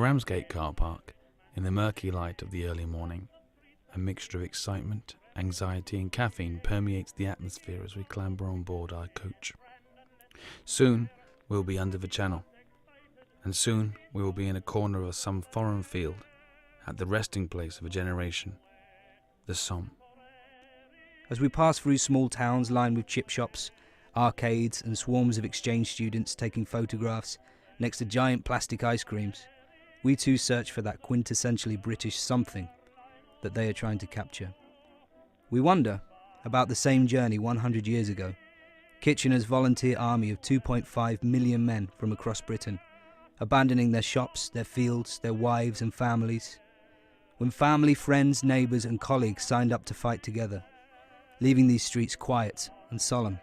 Ramsgate car park, in the murky light of the early morning, a mixture of excitement, anxiety and caffeine permeates the atmosphere as we clamber on board our coach. Soon we'll be under the channel, and soon we will be in a corner of some foreign field, at the resting place of a generation, the Somme. As we pass through small towns lined with chip shops, arcades and swarms of exchange students taking photographs next to giant plastic ice creams, we too search for that quintessentially British something that they are trying to capture. We wonder about the same journey 100 years ago, Kitchener's volunteer army of 2.5 million men from across Britain, abandoning their shops, their fields, their wives and families, when family, friends, neighbours and colleagues signed up to fight together, leaving these streets quiet and solemn.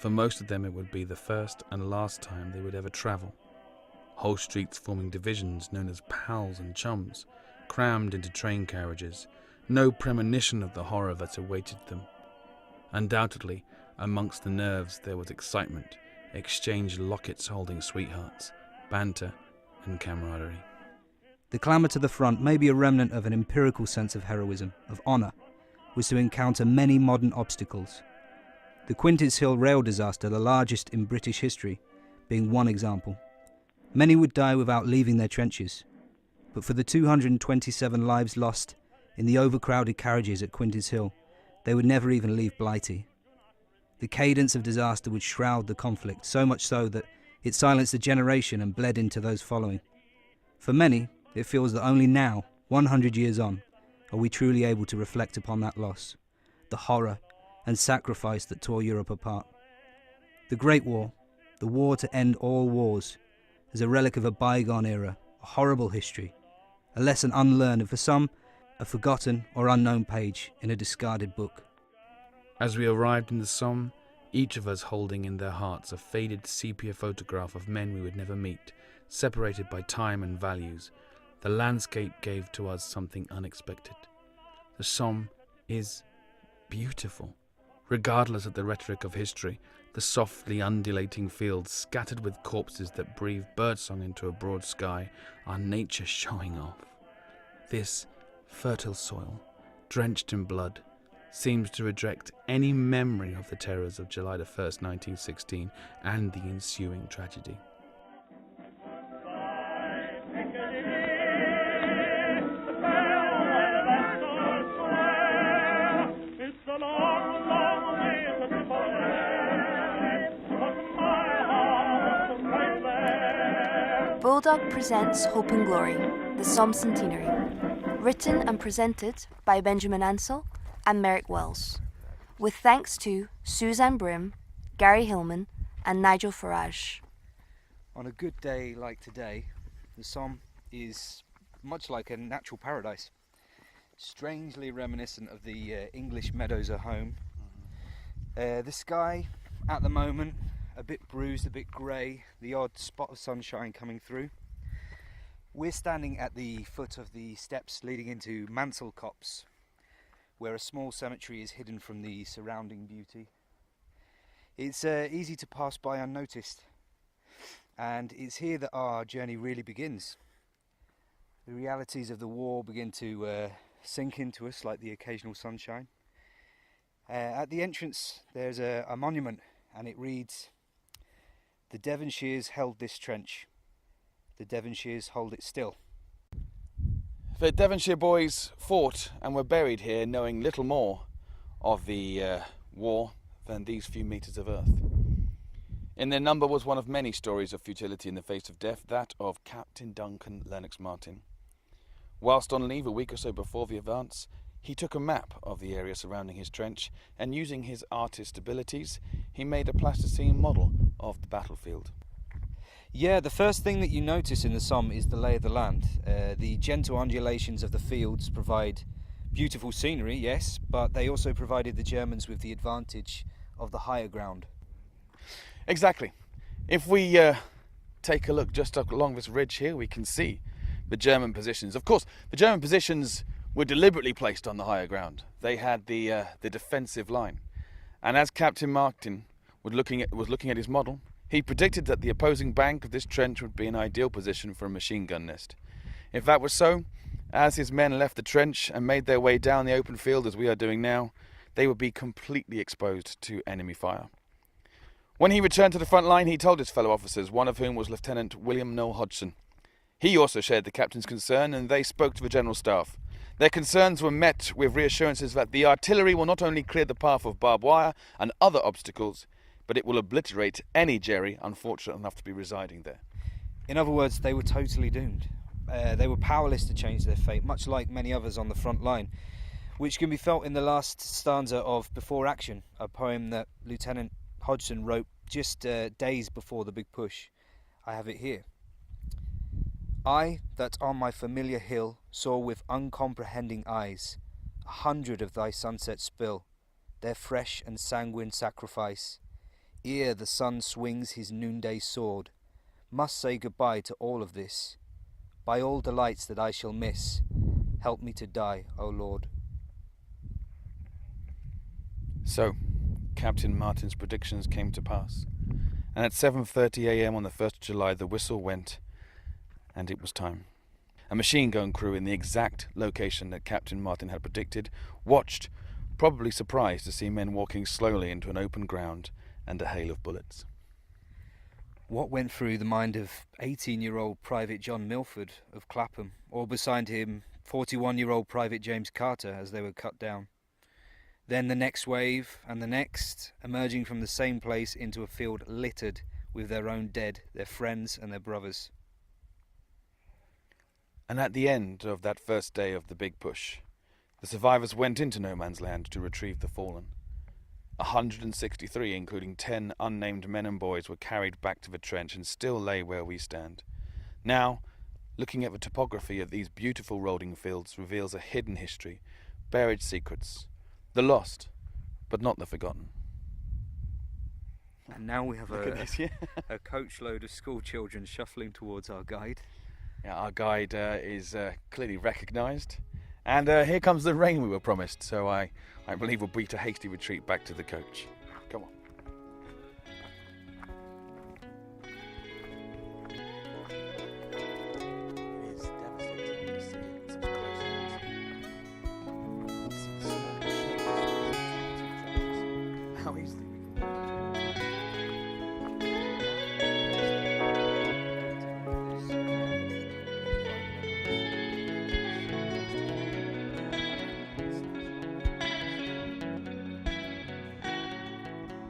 For most of them it would be the first and last time they would ever travel. Whole streets forming divisions known as pals and chums, crammed into train carriages, no premonition of the horror that awaited them. Undoubtedly, amongst the nerves there was excitement, exchanged lockets holding sweethearts, banter and camaraderie. The clamour to the front may be a remnant of an empirical sense of heroism, of honour, was to encounter many modern obstacles. The Quintets Hill rail disaster, the largest in British history, being one example. Many would die without leaving their trenches, but for the 227 lives lost in the overcrowded carriages at Quintets Hill, they would never even leave Blighty. The cadence of disaster would shroud the conflict, so much so that it silenced a generation and bled into those following. For many, it feels that only now, 100 years on, are we truly able to reflect upon that loss, the horror and sacrifice that tore Europe apart. The Great War, the war to end all wars, is a relic of a bygone era, a horrible history, a lesson unlearned and for some, a forgotten or unknown page in a discarded book. As we arrived in the Somme, each of us holding in their hearts a faded sepia photograph of men we would never meet, separated by time and values, the landscape gave to us something unexpected. The Somme is beautiful, regardless of the rhetoric of history, the softly undulating fields scattered with corpses that breathe birdsong into a broad sky are nature showing off. This fertile soil, drenched in blood, seems to reject any memory of the terrors of July 1st, 1916 and the ensuing tragedy. Bulldogz presents Hope and Glory, the Somme Centenary, written and presented by Benjamin Ansell and Merrick Wells, with thanks to Suzanne Brim, Gary Hillman and Nigel Farage. On a good day like today, the Somme is much like a natural paradise, strangely reminiscent of the English meadows at home. The sky at the moment a bit bruised, a bit grey, the odd spot of sunshine coming through. We're standing at the foot of the steps leading into Mansell Copse, where a small cemetery is hidden from the surrounding beauty. It's easy to pass by unnoticed, and it's here that our journey really begins. The realities of the war begin to sink into us like the occasional sunshine. At the entrance there's a monument, and it reads, "The Devonshires held this trench. The Devonshires hold it still." The Devonshire boys fought and were buried here knowing little more of the war than these few metres of earth. In their number was one of many stories of futility in the face of death, that of Captain Duncan Lennox Martin. Whilst on leave a week or so before the advance, he took a map of the area surrounding his trench, and using his artist abilities, he made a plasticine model of the battlefield. Yeah, the first thing that you notice in the Somme is the lay of the land. The gentle undulations of the fields provide beautiful scenery, yes, but they also provided the Germans with the advantage of the higher ground. Exactly. If we take a look just up along this ridge here, we can see the German positions. Of course, the German positions were deliberately placed on the higher ground. They had the defensive line. And as Captain Martin was looking at his model, He predicted that the opposing bank of this trench would be an ideal position for a machine gun nest. If that was so, as his men left the trench and made their way down the open field as we are doing now, they would be completely exposed to enemy fire. When he returned to the front line, he told his fellow officers, one of whom was Lieutenant William Noel Hodgson. He also shared the captain's concern, and they spoke to the general staff. Their concerns were met with reassurances that the artillery will not only clear the path of barbed wire and other obstacles, but it will obliterate any Jerry unfortunate enough to be residing there. In other words, they were totally doomed. They were powerless to change their fate, much like many others on the front line, which can be felt in the last stanza of Before Action, a poem that Lieutenant Hodgson wrote just days before the big push. I have it here. I, that on my familiar hill saw with uncomprehending eyes 100 of thy sunsets spill their fresh and sanguine sacrifice, ere the sun swings his noonday sword, must say goodbye to all of this. By all delights that I shall miss, help me to die, O Lord. So, Captain Martin's predictions came to pass, and at 7:30 a.m. on the 1st of July the whistle went, and it was time. A machine gun crew in the exact location that Captain Martin had predicted watched, probably surprised to see men walking slowly into an open ground and a hail of bullets. What went through the mind of 18-year-old Private John Milford of Clapham, or beside him 41-year-old Private James Carter as they were cut down? Then the next wave, and the next, emerging from the same place into a field littered with their own dead, their friends and their brothers. And at the end of that first day of the big push, the survivors went into no man's land to retrieve the fallen. 163, including 10 unnamed men and boys, were carried back to the trench and still lay where we stand. Now, looking at the topography of these beautiful rolling fields reveals a hidden history, buried secrets, the lost, but not the forgotten. And now we have a coachload of school children shuffling towards our guide. Yeah, our guide is clearly recognised. And here comes the rain we were promised, so I believe we'll beat a hasty retreat back to the coach. Come on. It is devastating to see it such close. How easily we can.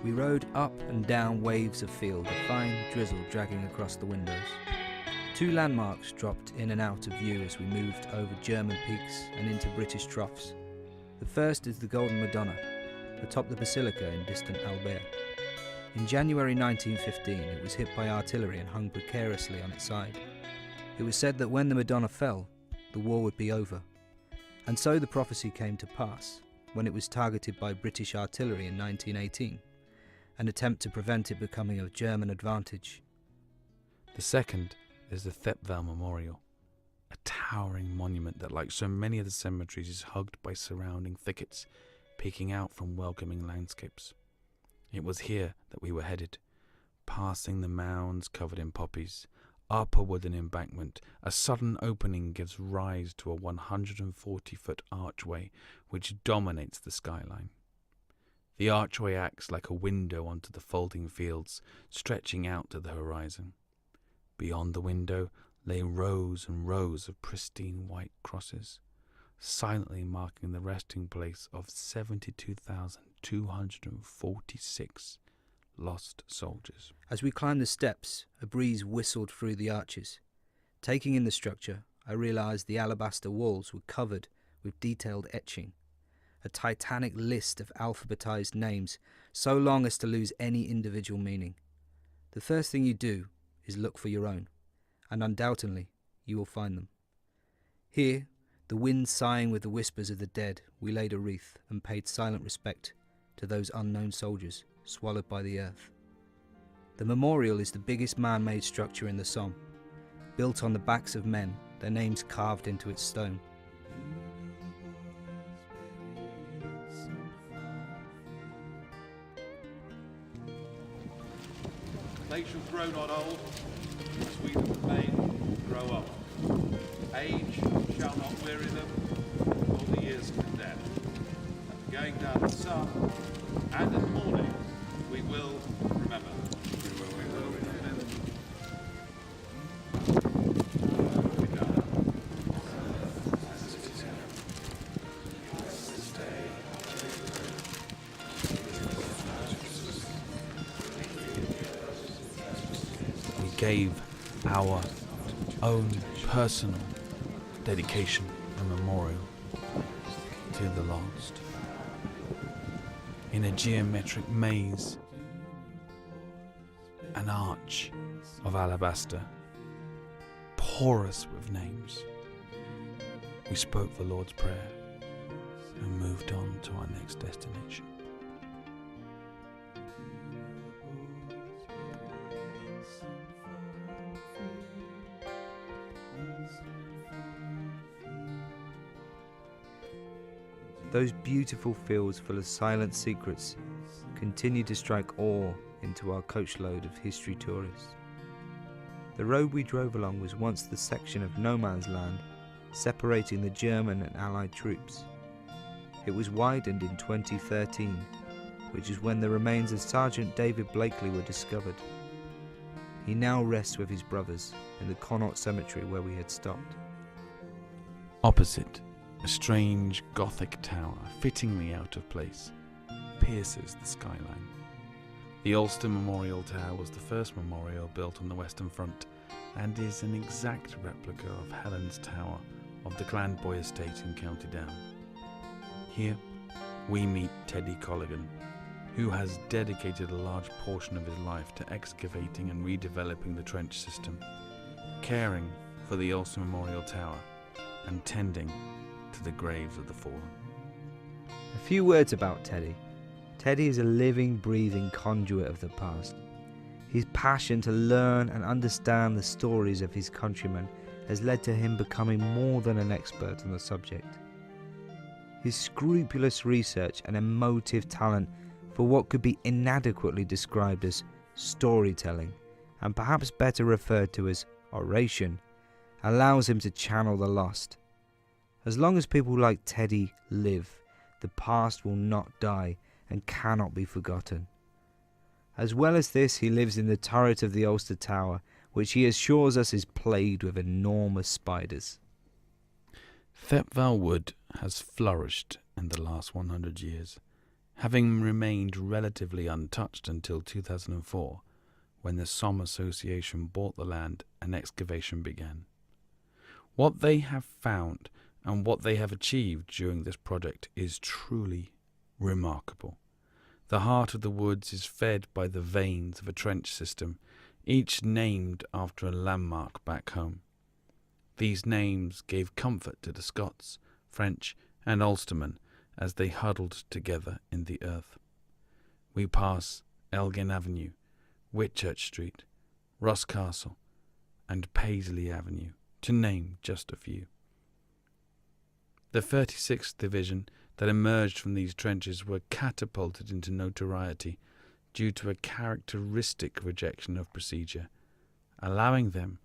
We rode up and down waves of field, a fine drizzle dragging across the windows. 2 landmarks dropped in and out of view as we moved over German peaks and into British troughs. The first is the Golden Madonna, atop the basilica in distant Albert. In January 1915 it was hit by artillery and hung precariously on its side. It was said that when the Madonna fell, the war would be over. And so the prophecy came to pass, when it was targeted by British artillery in 1918. An attempt to prevent it becoming a German advantage. The second is the Thiepval Memorial, a towering monument that, like so many of the cemeteries, is hugged by surrounding thickets, peeking out from welcoming landscapes. It was here that we were headed, passing the mounds covered in poppies. Up a wooden embankment, a sudden opening gives rise to a 140-foot archway which dominates the skyline. The archway acts like a window onto the folding fields, stretching out to the horizon. Beyond the window lay rows and rows of pristine white crosses, silently marking the resting place of 72,246 lost soldiers. As we climbed the steps, a breeze whistled through the arches. Taking in the structure, I realised the alabaster walls were covered with detailed etching. A titanic list of alphabetised names, so long as to lose any individual meaning. The first thing you do is look for your own, and undoubtedly you will find them. Here, the wind sighing with the whispers of the dead, we laid a wreath and paid silent respect to those unknown soldiers swallowed by the earth. The memorial is the biggest man-made structure in the Somme, built on the backs of men, their names carved into its stone. They shall grow not old, as we that remain grow old. Age shall not weary them, nor the years condemn. And going down the sun, and in the morning, we will remember them. We will remember them. We gave our own personal dedication and memorial to the lost. In a geometric maze, an arch of alabaster, porous with names, we spoke the Lord's Prayer and moved on to our next destination. Those beautiful fields full of silent secrets continue to strike awe into our coachload of history tourists. The road we drove along was once the section of no man's land separating the German and Allied troops. It was widened in 2013, which is when the remains of Sergeant David Blakely were discovered. He now rests with his brothers in the Connaught Cemetery where we had stopped. Opposite, a strange Gothic tower, fittingly out of place, pierces the skyline. The Ulster Memorial Tower was the first memorial built on the Western Front and is an exact replica of Helen's Tower of the Clandboy Estate in County Down. Here, we meet Teddy Colligan, who has dedicated a large portion of his life to excavating and redeveloping the trench system, caring for the Ulster Memorial Tower and tending to the graves of the fallen. A few words about Teddy. Teddy is a living, breathing conduit of the past. His passion to learn and understand the stories of his countrymen has led to him becoming more than an expert on the subject. His scrupulous research and emotive talent for what could be inadequately described as storytelling, and perhaps better referred to as oration, allows him to channel the lost. As long as people like Teddy live, the past will not die and cannot be forgotten. As well as this, he lives in the turret of the Ulster Tower, which he assures us is plagued with enormous spiders. Thiepval Wood has flourished in the last 100 years, having remained relatively untouched until 2004, when the Somme Association bought the land and excavation began. What they have found and what they have achieved during this project is truly remarkable. The heart of the woods is fed by the veins of a trench system, each named after a landmark back home. These names gave comfort to the Scots, French and Ulstermen as they huddled together in the earth. We pass Elgin Avenue, Whitchurch Street, Ross Castle and Paisley Avenue, to name just a few. The 36th Division that emerged from these trenches were catapulted into notoriety due to a characteristic rejection of procedure, allowing them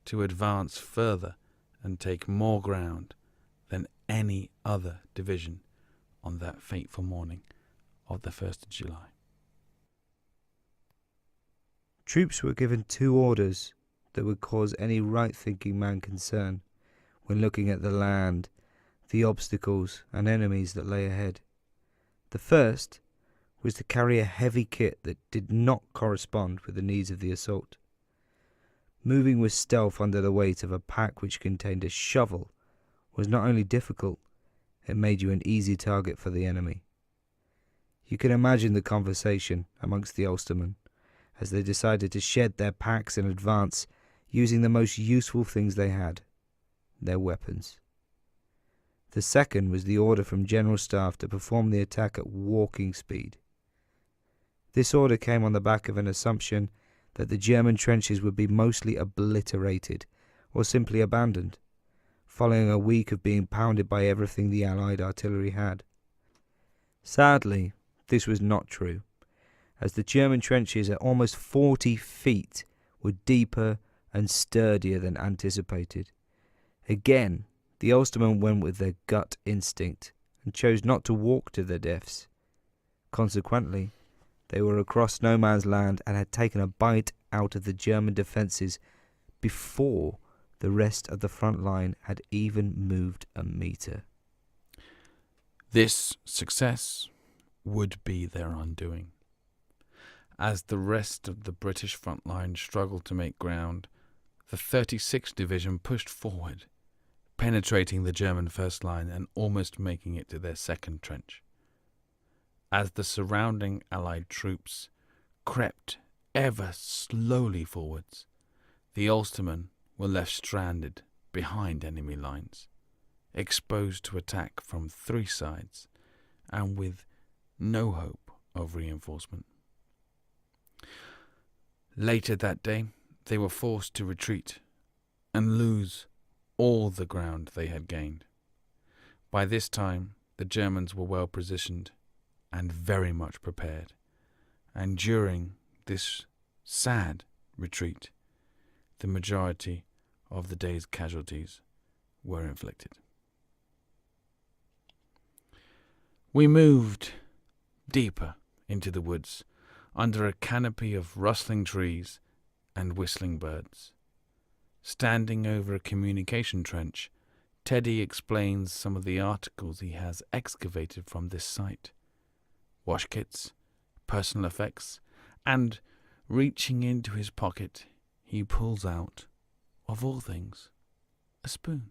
to advance further and take more ground than any other division on that fateful morning of the 1st of July. Troops were given 2 orders that would cause any right-thinking man concern when looking at the land, the obstacles and enemies that lay ahead. The first was to carry a heavy kit that did not correspond with the needs of the assault. Moving with stealth under the weight of a pack which contained a shovel was not only difficult, it made you an easy target for the enemy. You can imagine the conversation amongst the Ulstermen as they decided to shed their packs in advance, using the most useful things they had, their weapons. The second was the order from General Staff to perform the attack at walking speed. This order came on the back of an assumption that the German trenches would be mostly obliterated or simply abandoned, following a week of being pounded by everything the Allied artillery had. Sadly, this was not true, as the German trenches at almost 40 feet were deeper and sturdier than anticipated. Again, the Ulstermen went with their gut instinct and chose not to walk to their deaths. Consequently, they were across no man's land and had taken a bite out of the German defences before the rest of the front line had even moved a metre. This success would be their undoing. As the rest of the British front line struggled to make ground, the 36th Division pushed forward, penetrating the German first line and almost making it to their second trench. As the surrounding Allied troops crept ever slowly forwards, the Ulstermen were left stranded behind enemy lines, exposed to attack from three sides, and with no hope of reinforcement. Later that day, they were forced to retreat and lose all the ground they had gained. By this time, the Germans were well positioned and very much prepared, and during this sad retreat, the majority of the day's casualties were inflicted. We moved deeper into the woods, under a canopy of rustling trees and whistling birds. Standing over a communication trench, Teddy explains some of the articles he has excavated from this site. Wash kits, personal effects, and, reaching into his pocket, he pulls out, of all things, a spoon.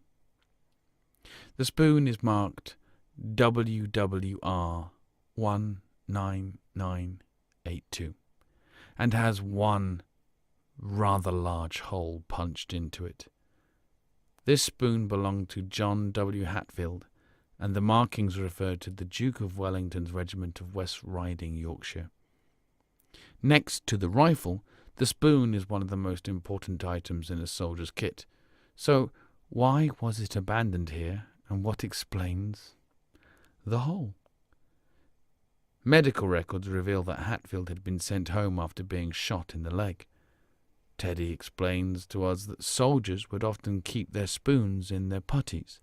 The spoon is marked WWR 19982 and has one rather large hole punched into it. This spoon belonged to John W. Hatfield, and the markings referred to the Duke of Wellington's regiment of West Riding, Yorkshire. Next to the rifle, the spoon is one of the most important items in a soldier's kit. So why was it abandoned here, and what explains the hole? Medical records reveal that Hatfield had been sent home after being shot in the leg. Teddy explains to us that soldiers would often keep their spoons in their puttees,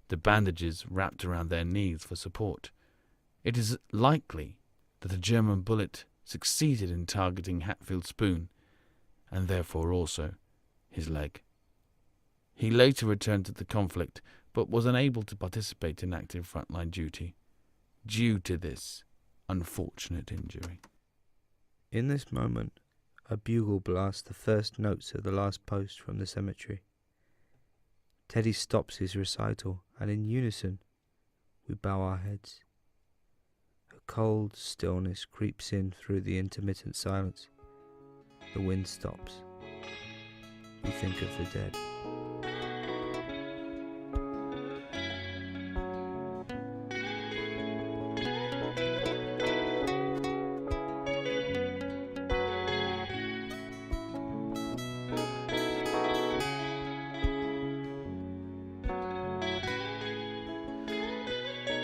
the bandages wrapped around their knees for support. It is likely that a German bullet succeeded in targeting Hatfield's spoon, and therefore also his leg. He later returned to the conflict, but was unable to participate in active frontline duty due to this unfortunate injury. In this moment, a bugle blasts the first notes of the last post from the cemetery. Teddy stops his recital, and in unison, we bow our heads. A cold stillness creeps in through the intermittent silence. The wind stops. We think of the dead.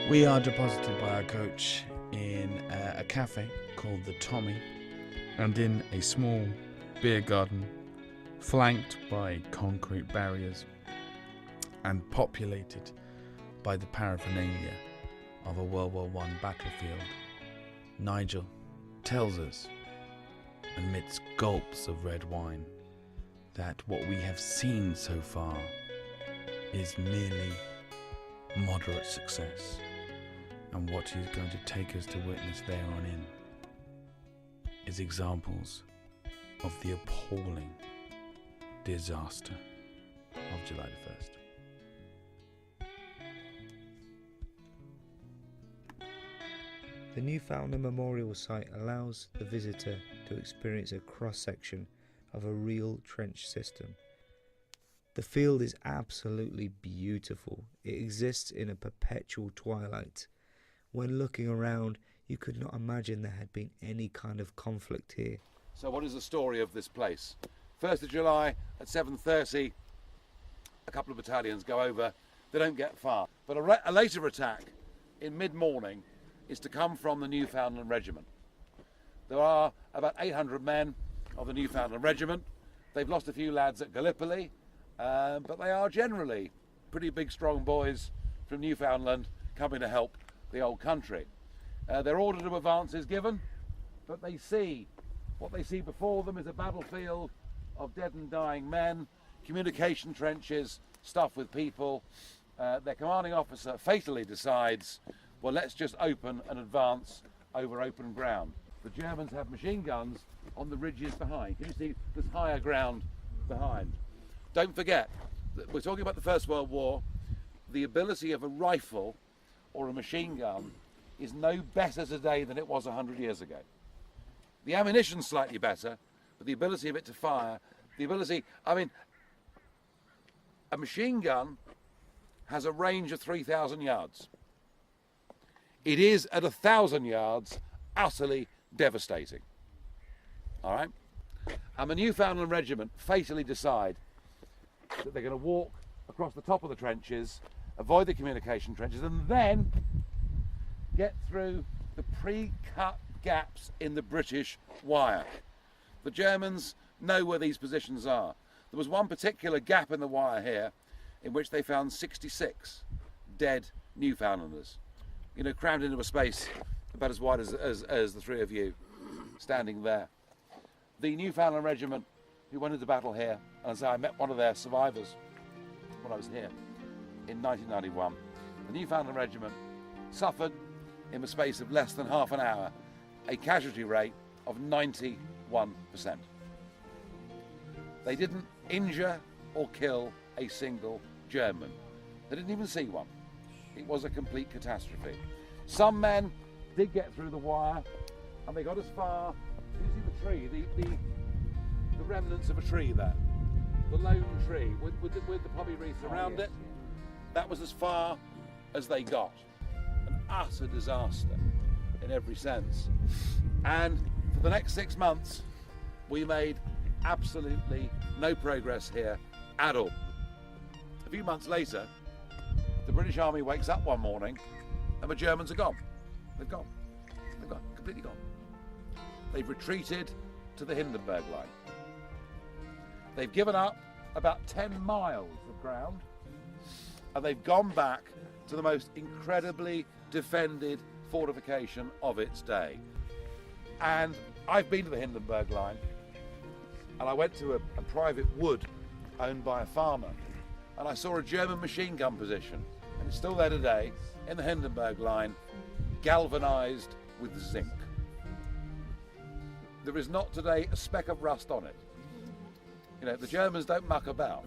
We are deposited by our coach in a cafe called the Tommy, and in a small beer garden flanked by concrete barriers and populated by the paraphernalia of a World War I battlefield. Nigel tells us, amidst gulps of red wine, that what we have seen so far is merely moderate success, and what he's going to take us to witness there on in is examples of the appalling disaster of July the 1st. The Newfoundland Memorial site allows the visitor to experience a cross-section of a real trench system. The field is absolutely beautiful. It exists in a perpetual twilight. When looking around, you could not imagine there had been any kind of conflict here. So what is the story of this place? 1st of July at 7:30, a couple of battalions go over. They don't get far. But a later attack in mid-morning is to come from the Newfoundland Regiment. There are about 800 men of the Newfoundland Regiment. They've lost a few lads at Gallipoli, but they are generally pretty big, strong boys from Newfoundland coming to help the old country. Their order to advance is given, but they see, what they see before them is a battlefield of dead and dying men, communication trenches stuffed with people. Their commanding officer fatally decides, well, let's just open and advance over open ground. The Germans have machine guns on the ridges behind. Can you see there's higher ground behind? Don't forget, we're talking about the First World War. The ability of a rifle or a machine gun is no better today than it was 100 years ago. The ammunition's slightly better, but the ability of it to fire, I mean, a machine gun has a range of 3,000 yards. It is at 1,000 yards utterly devastating. All right? And the Newfoundland Regiment fatally decide that they're going to walk across the top of the trenches, avoid the communication trenches, and then get through the pre-cut gaps in the British wire. The Germans know where these positions are. There was one particular gap in the wire here in which they found 66 dead Newfoundlanders, you know, crammed into a space about as wide as the three of you standing there. The Newfoundland Regiment, who went into battle here, and as I met one of their survivors when I was here in 1991, the Newfoundland Regiment suffered in the space of less than half an hour a casualty rate of 91%. They didn't injure or kill a single German. They didn't even see one. It was a complete catastrophe. Some men did get through the wire, and they got as far, you see the tree, the remnants of a tree there, the lone tree with the poppy wreaths around it. That was as far as they got. An utter disaster in every sense. And for the next 6 months, we made absolutely no progress here at all. A few months later, the British Army wakes up one morning and the Germans are gone. They've gone. They've gone. Completely gone. They've retreated to the Hindenburg Line. They've given up about 10 miles of ground, and they've gone back to the most incredibly defended fortification of its day. And I've been to the Hindenburg Line, and I went to a private wood owned by a farmer, and I saw a German machine gun position, and it's still there today in the Hindenburg Line, galvanized with zinc. There is not today a speck of rust on it. You know, the Germans don't muck about,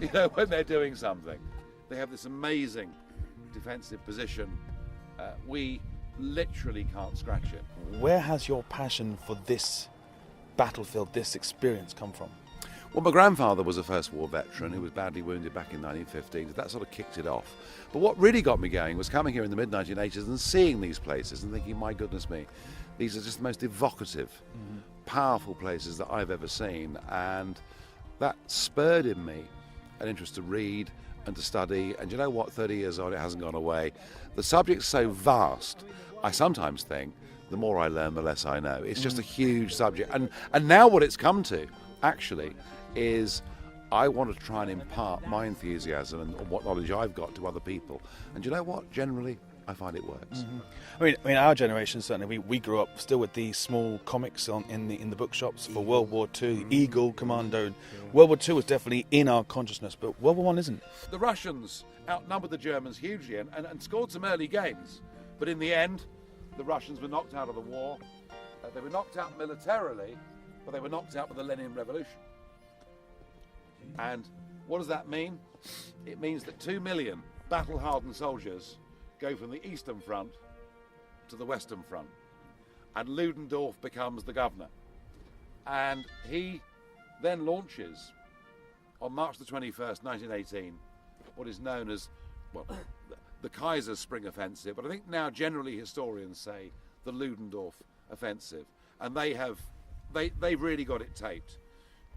you know, when they're doing something. They have this amazing defensive position. We literally can't scratch it. Where has your passion for this battlefield, this experience come from? Well, my grandfather was a First War veteran who was badly wounded back in 1915, so that sort of kicked it off. But what really got me going was coming here in the mid-1980s and seeing these places and thinking, my goodness me, these are just the most evocative, powerful places that I've ever seen. And that spurred in me an interest to read and to study. And you know what, 30 years on, it hasn't gone away. The subject's so vast, I sometimes think the more I learn, the less I know. It's just a huge subject. And now what it's come to, actually, is I want to try and impart my enthusiasm and what knowledge I've got to other people. And you know what? Generally, I find it works. I mean, our generation, certainly, we grew up still with these small comics in the bookshops for World War II, Eagle, Commando. World War II was definitely in our consciousness, but World War I isn't. The Russians outnumbered the Germans hugely and scored some early gains. But in the end, the Russians were knocked out of the war. They were knocked out militarily, but they were knocked out with the Lenin Revolution. And what does that mean? It means that 2 million battle-hardened soldiers go from the Eastern Front to the Western Front. And Ludendorff becomes the governor. And he then launches, on March the 21st, 1918, what is known as, well, the Kaiser's Spring Offensive, but I think now generally historians say the Ludendorff Offensive. And they've really got it taped.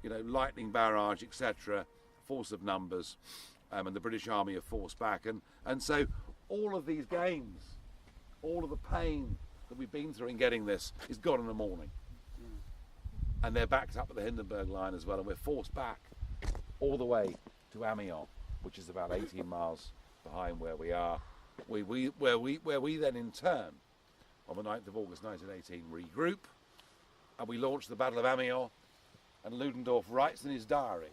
You know, lightning barrage, etc., force of numbers, and the British Army are forced back. And so all of these games, all of the pain that we've been through in getting this is gone in the morning. And they're backed up at the Hindenburg line as well, and we're forced back all the way to Amiens, which is about 18 miles behind where we are, where we then in turn, on the 9th of August 1918, regroup, and we launch the Battle of Amiens, and Ludendorff writes in his diary,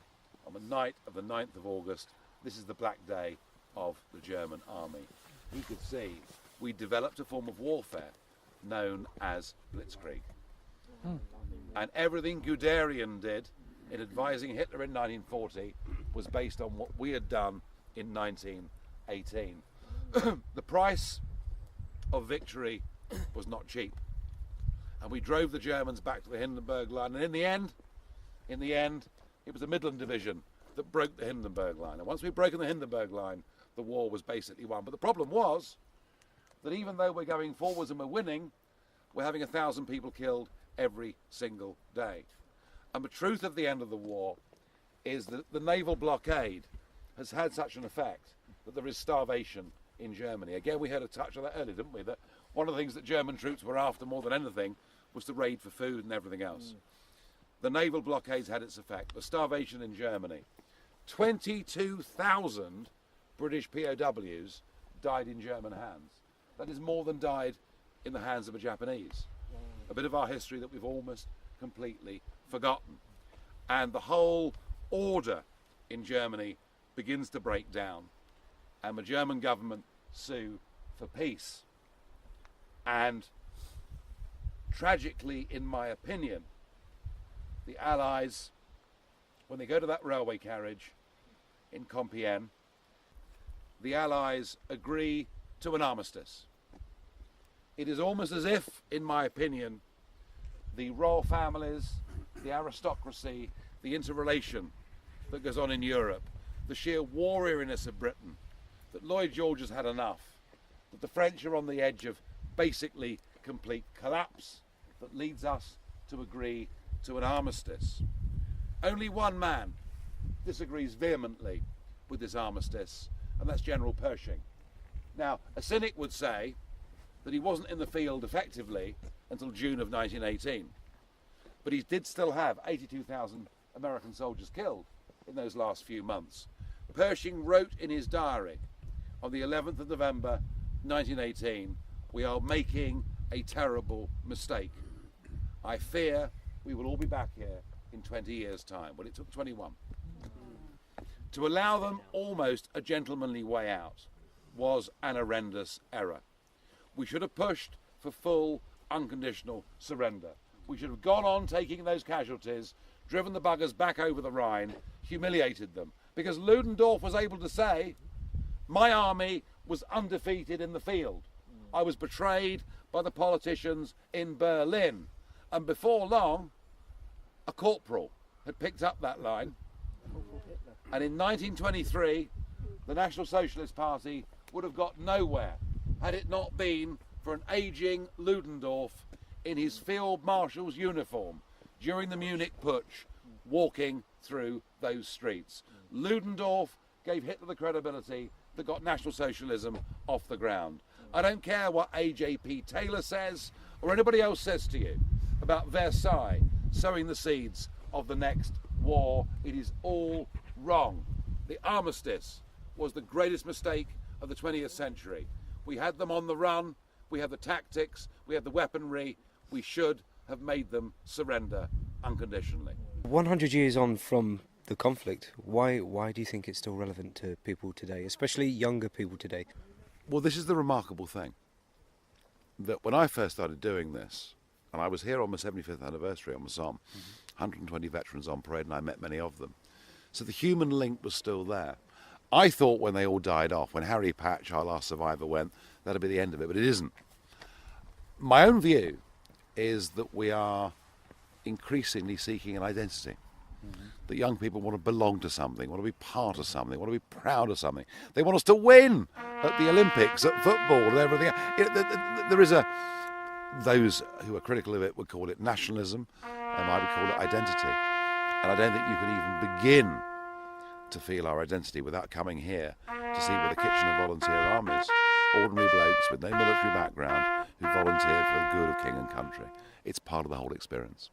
on the night of the 9th of August, this is the black day of the German army. He could see we developed a form of warfare known as blitzkrieg. And everything Guderian did in advising Hitler in 1940 was based on what we had done in 1918. The price of victory was not cheap. And we drove the Germans back to the Hindenburg line. And in the end, it was the Midland Division that broke the Hindenburg line. And once we'd broken the Hindenburg line, the war was basically won. But the problem was that even though we're going forwards and we're winning, we're having 1,000 people killed every single day. And the truth of the end of the war is that the naval blockade has had such an effect that there is starvation in Germany. Again, we had a touch on that earlier, didn't we? That one of the things that German troops were after more than anything was to raid for food and everything else. The naval blockades had its effect. The starvation in Germany. 22,000 British POWs died in German hands. That is more than died in the hands of the Japanese. A bit of our history that we've almost completely forgotten. And the whole order in Germany begins to break down, and the German government sue for peace. And tragically, in my opinion, the Allies, when they go to that railway carriage in Compiègne, the Allies agree to an armistice. It is almost as if, in my opinion, the royal families, the aristocracy, the interrelation that goes on in Europe, the sheer war weariness of Britain, that Lloyd George has had enough, that the French are on the edge of basically complete collapse, that leads us to agree to an armistice. Only one man disagrees vehemently with this armistice, and that's General Pershing. Now, a cynic would say that he wasn't in the field effectively until June of 1918, but he did still have 82,000 American soldiers killed in those last few months. Pershing wrote in his diary on the 11th of November 1918, "We are making a terrible mistake. I fear we will all be back here in 20 years' time." Well, it took 21. To allow them almost a gentlemanly way out was an horrendous error. We should have pushed for full, unconditional surrender. We should have gone on taking those casualties, driven the buggers back over the Rhine, humiliated them. Because Ludendorff was able to say, my army was undefeated in the field. I was betrayed by the politicians in Berlin. And before long, a corporal had picked up that line. And in 1923, the National Socialist Party would have got nowhere had it not been for an ageing Ludendorff in his field marshal's uniform during the Munich Putsch, walking through those streets. Ludendorff gave Hitler the credibility that got National Socialism off the ground. I don't care what A.J.P. Taylor says or anybody else says to you about Versailles sowing the seeds of the next war. It is all wrong. The armistice was the greatest mistake of the 20th century. We had them on the run, we had the tactics, we had the weaponry. We should have made them surrender unconditionally. 100 years on from the conflict, why do you think it's still relevant to people today, especially younger people today? Well, this is the remarkable thing, that when I first started doing this, and I was here on the 75th anniversary on the Somme, 120 veterans on parade, and I met many of them. So the human link was still there. I thought when they all died off, when Harry Patch, our last survivor, went, that'd be the end of it, but it isn't. My own view is that we are increasingly seeking an identity. That young people want to belong to something, want to be part of something, want to be proud of something. They want us to win at the Olympics, at football, and everything. There is those who are critical of it would call it nationalism, and I would call it identity. And I don't think you can even begin to feel our identity without coming here to see where the Kitchener Volunteer Armies ordinary blokes with no military background who volunteered for the good of king and country. It's part of the whole experience.